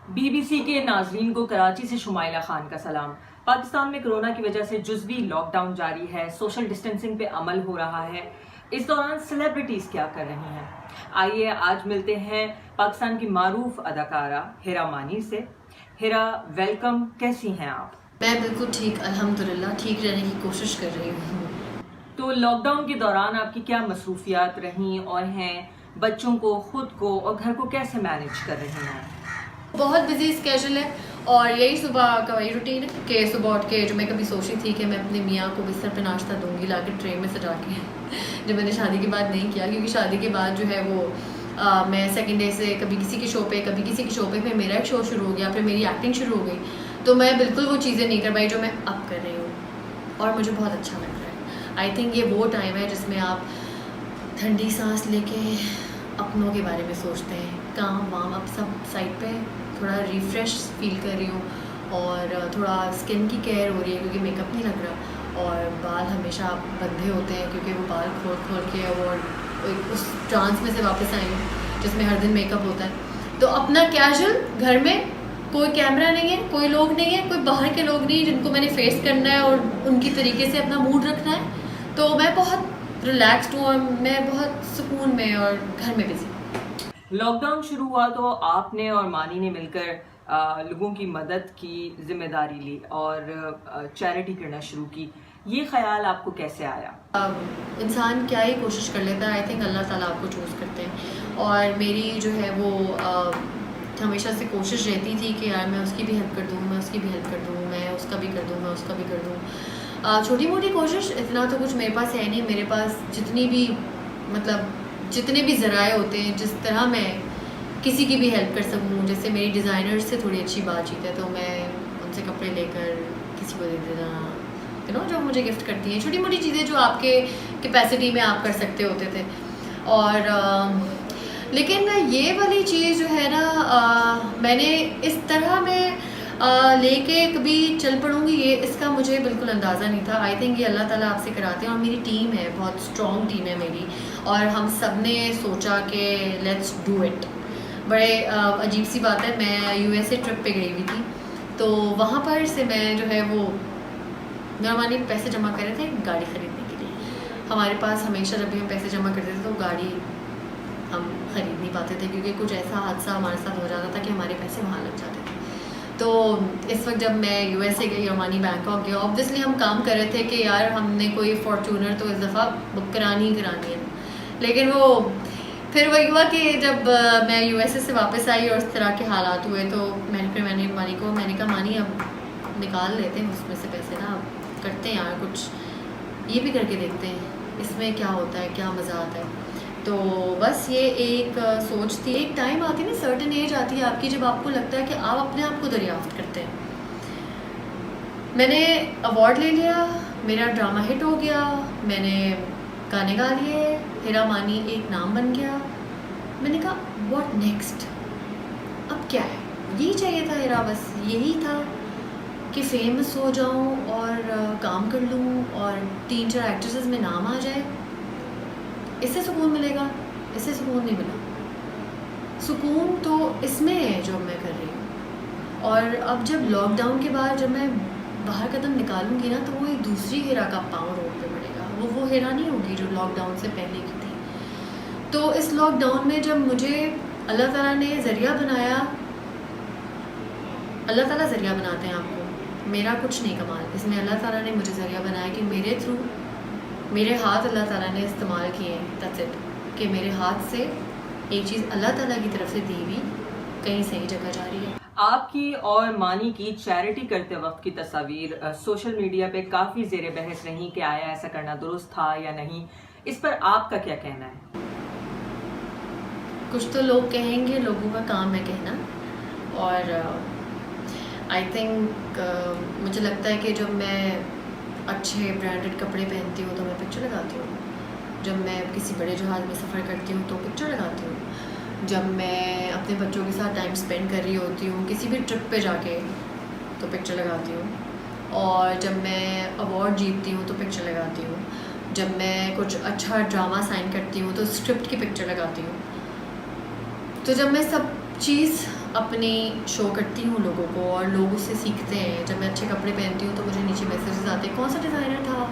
BBC के नाजरीन को कराची से शुमाइला खान का सलाम। पाकिस्तान में कोरोना की वजह से जुज़वी लॉकडाउन जारी है, सोशल डिस्टेंसिंग पे अमल हो रहा है। इस दौरान सेलिब्रिटीज क्या कर रही हैं, आइए आज मिलते हैं पाकिस्तान की मारूफ अदाकारा हिरा मानी से। हिरा, वेलकम, कैसी हैं आप? मैं बिल्कुल ठीक, अल्हम्दुलिल्लाह ठीक रहने की कोशिश कर रही हूँ। तो लॉकडाउन के दौरान आपकी क्या मसरूफियात रहीं और हैं, बच्चों को, खुद को और घर को कैसे मैनेज कर रही हैं? बहुत बिजी स्केजूल है और यही सुबह का वही रूटीन है कि सुबह उठ के जो मैं कभी सोची थी कि मैं अपने मियाँ को बिस्तर पे नाश्ता दूंगी ला के ट्रे में सजा के जो मैंने शादी के बाद नहीं किया, क्योंकि शादी के बाद जो है वो मैं सेकंड डे से कभी किसी के शो पे कभी किसी के शो पे, फिर मेरा एक शो शुरू हो गया, फिर मेरी एक्टिंग शुरू हो गई, तो मैं बिल्कुल वो चीज़ें नहीं कर पाई जो मैं अब कर रही हूँ और मुझे बहुत अच्छा लग रहा है। आई थिंक ये वो टाइम है जिसमें आप ठंडी सांस लेके अपनों के बारे में सोचते हैं, काम वाम अब सब साइड पे, थोड़ा रिफ़्रेश फील कर रही हूँ और थोड़ा स्किन की केयर हो रही है क्योंकि मेकअप नहीं लग रहा और बाल हमेशा बंधे होते हैं क्योंकि वो बाल खोल खोल के और उस ट्रांस में से वापस आई हूँ जिसमें हर दिन मेकअप होता है। तो अपना कैजुअल घर में, कोई कैमरा नहीं है, कोई लोग नहीं है, कोई बाहर के लोग नहीं है जिनको मैंने फेस करना है और उनकी तरीके से अपना मूड रखना है, तो मैं बहुत रिलैक्सड हूँ और मैं बहुत सुकून में और घर में बिजी। लॉकडाउन शुरू हुआ तो आपने और मानी ने मिलकर लोगों की मदद की जिम्मेदारी ली और चैरिटी करना शुरू की। ये ख्याल आपको कैसे आया? इंसान क्या ही कोशिश कर लेता है, आई थिंक अल्लाह ताला आपको चूज़ करते हैं और मेरी जो है वो हमेशा से कोशिश रहती थी कि यार मैं उसकी भी हेल्प कर दूँ, मैं उसकी भी हेल्प कर दूँ, मैं उसका भी कर दूँ, मैं उसका भी कर दूँ। छोटी मोटी कोशिश, इतना तो कुछ मेरे पास है नहीं। मेरे पास जितनी भी जितने भी ज़राए होते हैं, जिस तरह मैं किसी की भी हेल्प कर सकूँ, जैसे मेरी डिज़ाइनर्स से थोड़ी अच्छी बातचीत है तो मैं उनसे कपड़े लेकर किसी को दे देना, जो मुझे गिफ्ट करती हैं, छोटी मोटी चीज़ें जो आपके कैपेसिटी में आप कर सकते होते थे। और लेकिन ये वाली चीज़ जो है ना, मैंने इस तरह में लेके कभी चल पड़ूँगी, ये इसका मुझे बिल्कुल अंदाज़ा नहीं था। आई थिंक ये अल्लाह ताला आपसे कराते हैं और मेरी टीम है, बहुत स्ट्रॉन्ग टीम है मेरी, और हम सब ने सोचा कि लेट्स डू इट। बड़े अजीब सी बात है, मैं यूएसए ट्रिप पे गई हुई थी, तो वहाँ पर से मैं जो है वो नॉर्मली पैसे जमा कर रहे थे गाड़ी ख़रीदने के लिए। हमारे पास हमेशा जब भी हम पैसे जमा करते थे तो गाड़ी हम ख़रीद नहीं पाते थे क्योंकि कुछ ऐसा हादसा हमारे साथ हो जाता था कि हमारे पैसे वहाँ लग जाते थे। तो इस वक्त जब मैं यूएसए गई, ओमानी बैंकॉक गया, ऑब्वियसली हम काम कर रहे थे कि यार हमने कोई फॉर्चूनर तो इस दफ़ा बुक करानी ही करानी है, लेकिन वो फिर वही हुआ कि जब मैं यूएसए से वापस आई और इस तरह के हालात हुए तो मैंने मानी कहा मानी अब निकाल लेते हैं उसमें से पैसे ना, अब करते हैं यार कुछ, ये भी करके देखते हैं इसमें क्या होता है, क्या मज़ा आता है। तो बस ये एक सोच थी। एक टाइम आती है ना, सर्टेन एज आती है आपकी जब आपको लगता है कि आप अपने आप को दरियाफ्त करते हैं। मैंने अवार्ड ले लिया, मेरा ड्रामा हिट हो गया, मैंने गाने गा लिए, हिरा मानी एक नाम बन गया। मैंने कहा व्हाट नेक्स्ट, अब क्या है, यही चाहिए था हिरा, बस यही था कि फेमस हो जाऊं और काम कर लूं और 3-4 एक्ट्रेसेस में नाम आ जाए, इससे सुकून मिलेगा, इससे सुकून नहीं मिला। सुकून तो इसमें है जो मैं कर रही हूँ। और अब जब लॉकडाउन के बाद जब मैं बाहर कदम निकालूंगी ना, तो वो एक दूसरी हिरा का पाँव रोड पे पड़ेगा, वो हिरा नहीं होगी जो लॉकडाउन से पहले की थी। तो इस लॉकडाउन में जब मुझे अल्लाह ताला ने ज़रिया बनाया, अल्लाह ताला ज़रिया बनाते हैं आपको, मेरा कुछ नहीं कमाल, इसमें अल्लाह ताला ने मुझे ज़रिया बनाया कि मेरे थ्रू मेरे हाथ अल्लाह ताला ने इस्तेमाल किए, दैट्स इट, कि मेरे हाथ से एक चीज़ अल्लाह ताला की तरफ से दी हुई कहीं सही जगह जा रही है। आपकी और मानी की चैरिटी करते वक्त की तस्वीर सोशल मीडिया पे काफ़ी ज़ेरे बहस रही कि आया ऐसा करना दुरुस्त था या नहीं, इस पर आपका क्या कहना है? कुछ तो लोग कहेंगे, लोगों का काम है कहना, और आई थिंक मुझे लगता है कि जब मैं अच्छे ब्रांडेड कपड़े पहनती हूँ तो मैं पिक्चर लगाती हूँ, जब मैं किसी बड़े जहाज़ में सफ़र करती हूँ तो पिक्चर लगाती हूँ, जब मैं अपने बच्चों के साथ टाइम स्पेंड कर रही होती हूँ किसी भी ट्रिप पे जाके तो पिक्चर लगाती हूँ, और जब मैं अवार्ड जीतती हूँ तो पिक्चर लगाती हूँ, जब मैं कुछ अच्छा ड्रामा साइन करती हूँ तो स्क्रिप्ट की पिक्चर लगाती हूँ। तो जब मैं सब चीज़ अपनी शो करती हूँ लोगों को और लोग उससे सीखते हैं। जब मैं अच्छे कपड़े पहनती हूँ तो मुझे नीचे मैसेजेस आते हैं, कौन सा डिज़ाइनर था,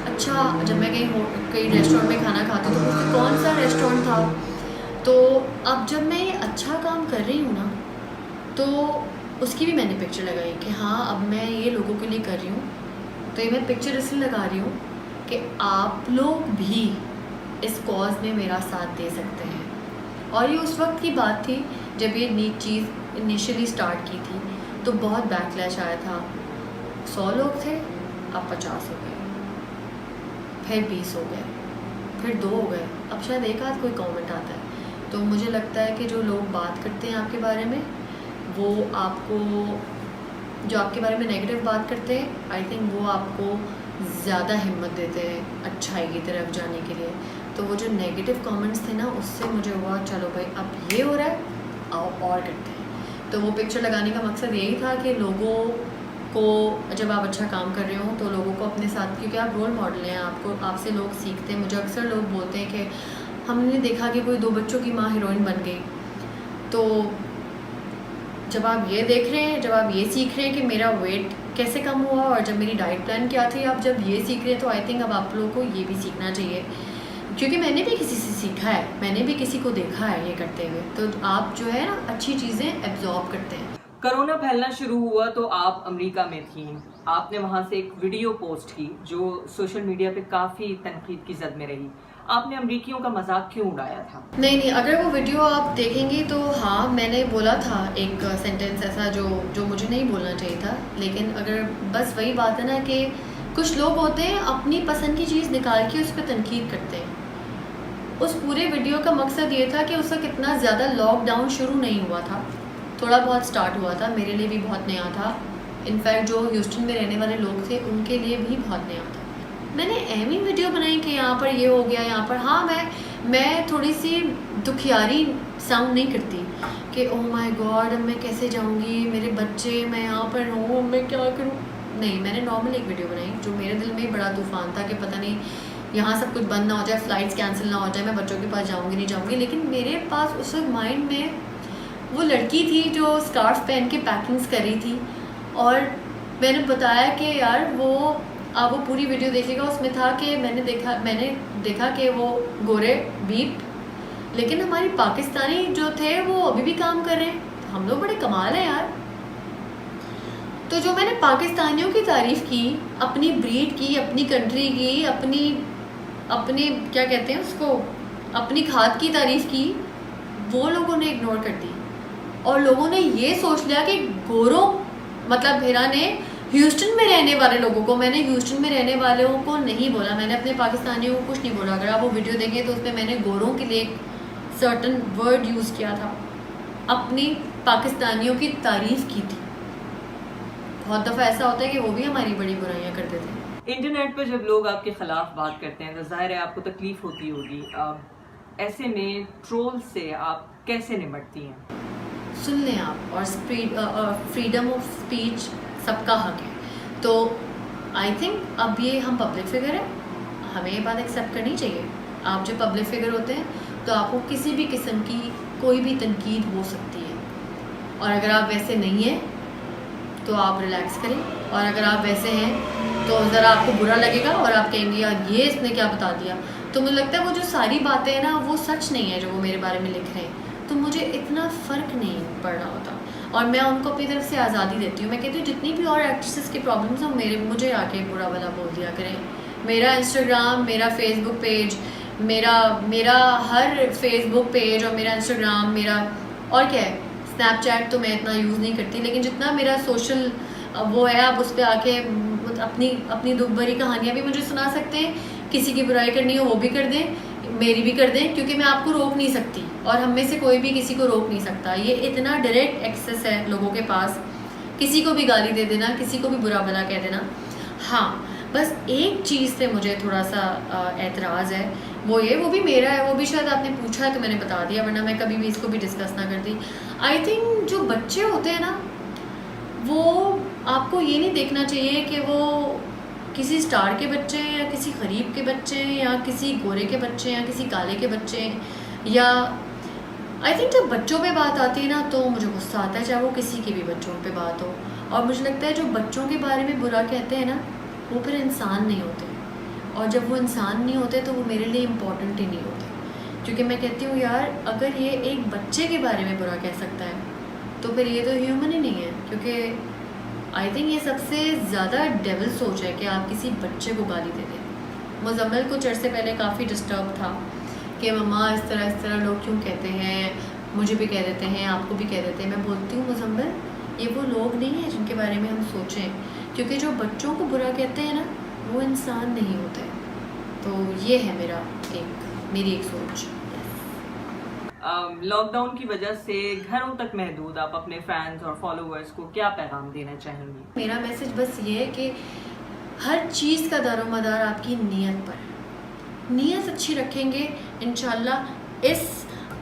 अच्छा। जब मैं कहीं रेस्टोरेंट में खाना खाती हूँ तो पूछती कौन सा रेस्टोरेंट था। तो अब जब मैं ये अच्छा काम कर रही हूँ ना, तो उसकी भी मैंने पिक्चर लगाई कि हाँ अब मैं ये लोगों के लिए कर रही हूँ। तो ये मैं पिक्चर इसलिए लगा रही हूँ कि आप लोग भी इस कॉज में मेरा साथ दे सकते हैं। और ये उस वक्त की बात थी जब ये नीट चीज़ इनिशियली स्टार्ट की थी, तो बहुत बैकलैश आया था। 100 लोग थे, अब 50 हो गए, फिर 20 हो गए, फिर 2 हो गए, अब शायद एक आध कोई कमेंट आता है। तो मुझे लगता है कि जो लोग बात करते हैं आपके बारे में, वो आपको, जो आपके बारे में नेगेटिव बात करते हैं, आई थिंक वो आपको ज़्यादा हिम्मत देते हैं अच्छाई की तरफ जाने के लिए। तो वो जो नेगेटिव कमेंट्स थे ना, उससे मुझे हुआ चलो भाई अब ये हो रहा है, आओ और करते हैं। तो वो पिक्चर लगाने का मकसद यही था कि लोगों को, जब आप अच्छा काम कर रहे हो तो लोगों को अपने साथ, क्योंकि आप रोल मॉडल हैं, आपसे लोग सीखते हैं। मुझे अक्सर लोग बोलते हैं कि हमने देखा कि कोई 2 बच्चों की माँ हीरोइन बन गई। तो जब आप ये देख रहे हैं, जब आप ये सीख रहे हैं कि मेरा वेट कैसे कम हुआ और जब मेरी डाइट प्लान क्या थी, आप जब ये सीख रहे हैं तो आई थिंक अब आप लोगों को ये भी सीखना चाहिए, क्योंकि मैंने भी किसी से सीखा है, मैंने भी किसी को देखा है ये करते हुए। तो आप जो है ना अच्छी चीज़ें एब्जॉर्ब करते हैं। कोरोना फैलना शुरू हुआ तो आप अमेरिका में थीं। आपने वहां से एक वीडियो पोस्ट की जो सोशल मीडिया पे काफ़ी तनकीद की जद में रही। आपने अमरीकियों का मजाक क्यों उड़ाया था? नहीं, अगर वो वीडियो आप देखेंगी तो हाँ, मैंने बोला था एक सेंटेंस ऐसा जो मुझे नहीं बोलना चाहिए था। लेकिन अगर बस वही बात है ना कि कुछ लोग होते हैं अपनी पसंद की चीज़ निकाल के उस पर तनकीद करते हैं। उस पूरे वीडियो का मकसद ये था कि उस वक्त इतना ज़्यादा लॉकडाउन शुरू नहीं हुआ था, थोड़ा बहुत स्टार्ट हुआ था, मेरे लिए भी बहुत नया था। इनफैक्ट जो ह्यूस्टन में रहने वाले लोग थे उनके लिए भी बहुत नया था। मैंने एमी वीडियो बनाई कि यहाँ पर ये हो गया, यहाँ पर हाँ, मैं थोड़ी सी दुखियारी साउंड नहीं करती कि ओह माय गॉड अब मैं कैसे जाऊँगी, मेरे बच्चे, मैं यहाँ पर हूँ, मैं क्या करूँ। नहीं, मैंने नॉर्मल एक वीडियो बनाई जो मेरे दिल में बड़ा तूफान था कि पता नहीं यहाँ सब कुछ बंद ना हो जाए, फ़्लाइट्स कैंसिल ना हो जाए, मैं बच्चों के पास जाऊँगी नहीं जाऊँगी। लेकिन मेरे पास उस वक्त माइंड में वो लड़की थी जो स्कार्फ पहन के पैकिंग्स कर रही थी, और मैंने बताया कि यार आप वो पूरी वीडियो देखिएगा, उसमें था कि मैंने देखा कि वो गोरे बीप, लेकिन हमारी पाकिस्तानी जो थे वो अभी भी काम कर रहे हैं। हम लोग बड़े कमाल हैं यार। तो जो मैंने पाकिस्तानियों की तारीफ़ की, अपनी ब्रीड की, अपनी कंट्री की, अपने क्या कहते हैं उसको, अपनी खाद की तारीफ़ की, वो लोगों ने इग्नोर कर दी। और लोगों ने ये सोच लिया कि गोरों, मतलब मेरा ने ह्यूस्टन में रहने वाले लोगों को, मैंने ह्यूस्टन में रहने वालों को नहीं बोला, मैंने अपने पाकिस्तानियों को कुछ नहीं बोला। अगर आप वो वीडियो देखें तो उसमें मैंने गोरों के लिए एक सर्टन वर्ड यूज़ किया था, अपनी पाकिस्तानियों की तारीफ़ की थी। बहुत दफ़ा ऐसा होता है कि वो भी हमारी बड़ी बुराइयां करते थे। इंटरनेट पर जब लोग आपके ख़िलाफ़ बात करते हैं तो ज़ाहिर है आपको तकलीफ़ होती होगी। ऐसे में ट्रोल से आप कैसे निपटती हैं? सुन लें आप, और फ्रीडम ऑफ स्पीच सबका हक है। तो आई थिंक अब ये हम पब्लिक फिगर हैं, हमें ये बात एक्सेप्ट करनी चाहिए। आप जब पब्लिक फिगर होते हैं तो आपको किसी भी किस्म की कोई भी तनकीद हो सकती है, और अगर आप वैसे नहीं हैं तो आप रिलैक्स करें, और अगर आप वैसे हैं तो ज़रा आपको बुरा लगेगा और आप कहेंगे यार ये इसने क्या बता दिया। तो मुझे लगता है वो जो सारी बातें हैं ना, वो सच नहीं है जो वो मेरे बारे में लिख रहे हैं, तो मुझे इतना फ़र्क नहीं पड़ रहा होता, और मैं उनको अपनी तरफ से आज़ादी देती हूँ। मैं कहती हूँ जितनी भी और एक्ट्रेसेस की प्रॉब्लम्स हैं मुझे आके बुरा भला बोल दिया करें। मेरा इंस्टाग्राम, मेरा फेसबुक पेज, मेरा हर फेसबुक पेज और मेरा इंस्टाग्राम, मेरा और क्या है, स्नैपचैट तो मैं इतना यूज़ नहीं करती, लेकिन जितना मेरा सोशल वो है, आप उस पर आके अपनी दुख भरी कहानियाँ भी मुझे सुना सकते हैं। किसी की बुराई करनी हो वो भी कर दें, मेरी भी कर दें, क्योंकि मैं आपको रोक नहीं सकती और हम में से कोई भी किसी को रोक नहीं सकता। ये इतना डायरेक्ट एक्सेस है लोगों के पास, किसी को भी गाली दे देना, किसी को भी बुरा भला कह देना। हाँ, बस एक चीज़ से मुझे थोड़ा सा एतराज़ है, वो भी मेरा है, वो भी शायद आपने पूछा है तो मैंने बता दिया, वरना मैं कभी भी इसको भी डिस्कस ना करती। आई थिंक जो बच्चे होते हैं ना, वो आपको ये नहीं देखना चाहिए कि वो किसी स्टार के बच्चे हैं या किसी गरीब के बच्चे हैं या किसी गोरे के बच्चे हैं या किसी काले के बच्चे हैं, या आई थिंक जब बच्चों पे बात आती है ना तो मुझे गुस्सा आता है, चाहे वो किसी की भी बच्चों पे बात हो। और मुझे लगता है जो बच्चों के बारे में बुरा कहते हैं ना, वो फिर इंसान नहीं होते, और जब वो इंसान नहीं होते तो वो मेरे लिए इम्पोर्टेंट ही नहीं होते। क्योंकि मैं कहती हूँ यार, अगर ये एक बच्चे के बारे में बुरा कह सकता है तो फिर ये तो ह्यूमन ही नहीं है। क्योंकि आई थिंक ये सबसे ज़्यादा डेविल सोच है कि आप किसी बच्चे को गाली दे दें। मुजम्मिल कुछ अर्से पहले काफ़ी डिस्टर्ब था कि मम्मा इस तरह लोग क्यों कहते हैं, मुझे भी कह देते हैं, आपको भी कह देते हैं। मैं बोलती हूँ मुजम्मिल, ये वो लोग नहीं हैं जिनके बारे में हम सोचें, क्योंकि जो बच्चों को बुरा कहते हैं ना, वो इंसान नहीं होते। तो ये है मेरी एक सोच। लॉकडाउन की वजह से घरों तक महदूद, आप अपने फैंस और फॉलोअर्स को क्या पैगाम देना चाहेंगी? मेरा मैसेज बस ये है कि हर चीज़ का दारोमदार आपकी नीयत पर है। नीयत अच्छी रखेंगे, इंशाल्लाह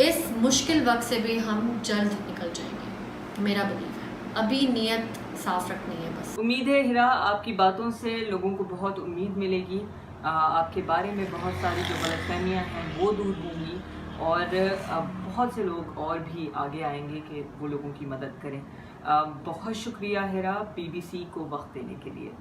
इस मुश्किल वक्त से भी हम जल्द निकल जाएंगे, मेरा बिलीव है। अभी नीयत साफ रखनी है बस। उम्मीद है हिरा, आपकी बातों से लोगों को बहुत उम्मीद मिलेगी, आपके बारे में बहुत सारी जो गलतफहमियाँ हैं वो दूर होंगी, और बहुत से लोग और भी आगे आएंगे कि वो लोगों की मदद करें। बहुत शुक्रिया हिरा, BBC को वक्त देने के लिए।